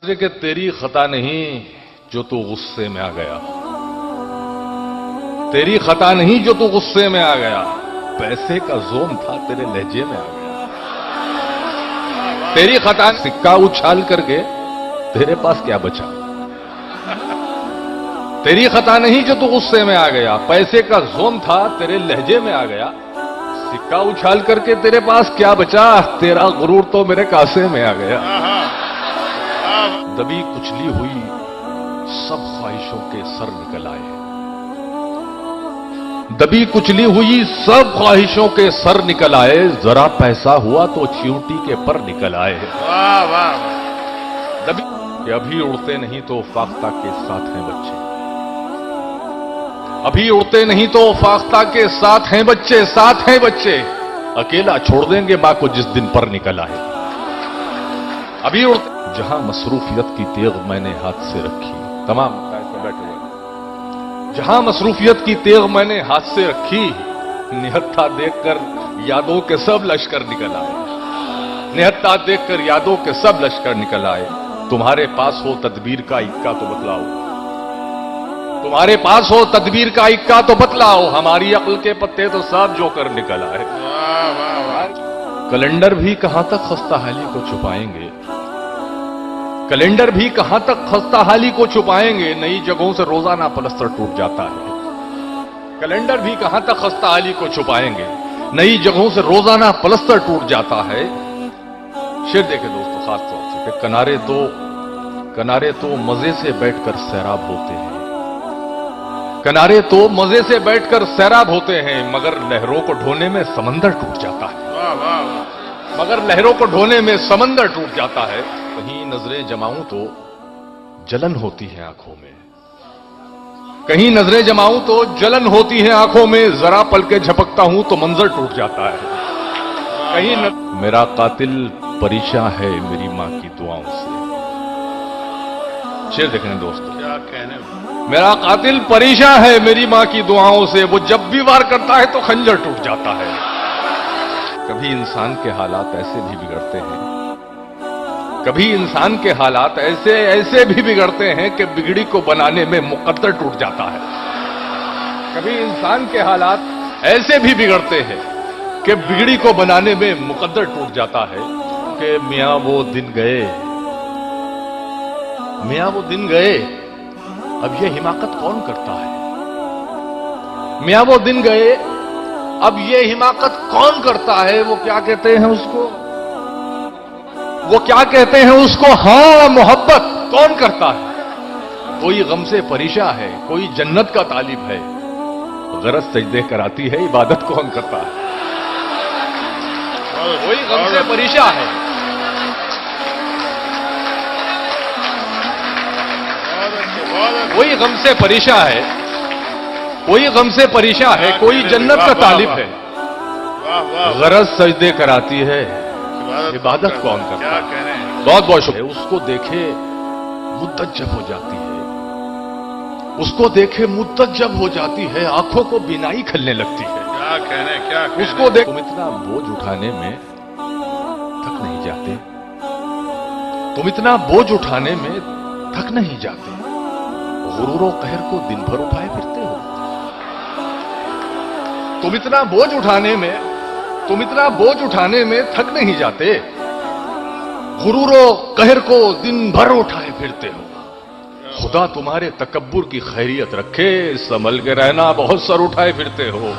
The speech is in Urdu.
کہ تیری خطا نہیں جو تو غصے میں آ گیا، تیری خطا نہیں جو تو غصے میں آ گیا، پیسے کا زوم تھا تیرے لہجے میں آ گیا، تیری خطا سکہ اچھال کر کے تیرے پاس کیا بچا، تیری خطا نہیں جو تو غصے میں آ گیا، پیسے کا زوم تھا تیرے لہجے میں آ گیا، سکہ اچھال کر کے تیرے پاس کیا بچا، تیرا غرور تو میرے کاسے میں آ گیا۔ دبی کچلی ہوئی سب خواہشوں کے سر نکل آئے، دبی کچلی ہوئی سب خواہشوں کے سر نکل آئے، ذرا پیسہ ہوا تو چیونٹی کے پر نکل آئے۔ واہ واہ دبی کہ ابھی اڑتے نہیں تو فاختہ کے ساتھ ہیں بچے، ابھی اڑتے نہیں تو فاختہ کے ساتھ ہیں بچے، ساتھ ہیں بچے، اکیلا چھوڑ دیں گے ماں کو جس دن پر نکل آئے۔ ابھی اڑتے جہاں مصروفیت کی تیغ میں نے ہاتھ سے رکھی، تمام بیٹھے ہوئے، جہاں مصروفیت کی تیغ میں نے ہاتھ سے رکھی، نہتھا دیکھ کر یادوں کے سب لشکر نکل آئے، نہتھا دیکھ کر یادوں کے سب لشکر نکل آئے۔ تمہارے پاس ہو تدبیر کا اکا تو بتلاؤ، تمہارے پاس ہو تدبیر کا اکا تو بتلاؤ، ہماری عقل کے پتے تو سب جو کر نکل آئے۔ کیلنڈر بھی کہاں تک خستہ حالی کو چھپائیں گے، کیلنڈر بھی کہاں تک خستہ حالی کو چھپائیں گے، نئی جگہوں سے روزانہ پلستر ٹوٹ جاتا ہے، کیلنڈر بھی کہاں تک خستہ حالی کو چھپائیں گے، نئی جگہوں سے روزانہ پلستر ٹوٹ جاتا ہے۔ شعر دیکھیں دوستو خاص طور سے کہ کنارے تو مزے سے بیٹھ کر سیراب ہوتے ہیں، کنارے تو مزے سے بیٹھ کر سیراب ہوتے ہیں، مگر لہروں کو ڈھونے میں سمندر ٹوٹ جاتا ہے، مگر لہروں کو ڈھونے میں سمندر ٹوٹ جاتا ہے۔ کہیں نظریں جماؤں تو جلن ہوتی ہے آنکھوں میں، کہیں نظریں جماؤں تو جلن ہوتی ہے آنکھوں میں، ذرا پل کے جھپکتا ہوں تو منظر ٹوٹ جاتا ہے۔ کہیں میرا قاتل پریشاں ہے میری ماں کی دعاؤں سے، شعر دیکھنے دوستو، کیا کہنے، میرا قاتل پریشاں ہے میری ماں کی دعاؤں سے، وہ جب بھی وار کرتا ہے تو خنجر ٹوٹ جاتا ہے۔ کبھی انسان کے حالات ایسے بھی بگڑتے ہیں، کبھی انسان کے حالات ایسے بھی بگڑتے ہیں کہ بگڑی کو بنانے میں مقدر ٹوٹ جاتا ہے، کبھی انسان کے حالات ایسے بھی بگڑتے ہیں کہ بگڑی کو بنانے میں مقدر ٹوٹ جاتا ہے۔ کہ میاں وہ دن گئے، میاں وہ دن گئے، اب یہ حماقت کون کرتا ہے، میاں وہ دن گئے اب یہ حماقت کون کرتا ہے، وہ کیا کہتے ہیں اس کو، وہ کیا کہتے ہیں اس کو، ہاں محبت کون کرتا ہے۔ کوئی غم سے پریشاں ہے، کوئی جنت کا طالب ہے، غرض سجدے کراتی ہے عبادت کون کرتا ہے۔ کوئی غم سے پریشاں ہے، کوئی غم سے پریشاں ہے، کوئی غم سے پریشاں ہے، کوئی جنت کا طالب ہے، غرض سجدے کراتی ہے عبادت کون کرتا ہے۔ بہت بہت شکریہ۔ اس کو دیکھے مدت جب ہو جاتی ہے، اس کو دیکھے مدت جب ہو جاتی ہے، آنکھوں کو بینائی کھلنے لگتی ہے، کیا کہنے، کیا کہنے، اس کو دیکھ تم اتنا بوجھ اٹھانے میں تھک نہیں جاتے، تم اتنا بوجھ اٹھانے میں تھک نہیں جاتے، غرور و قہر کو دن بھر اٹھائے پھرتے ہو، تم اتنا بوجھ اٹھانے میں تھک نہیں جاتے، غرور و قہر کو دن بھر اٹھائے پھرتے ہو۔ خدا تمہارے تکبر کی خیریت رکھے، سنبھل کے رہنا، بہت سر اٹھائے پھرتے ہو۔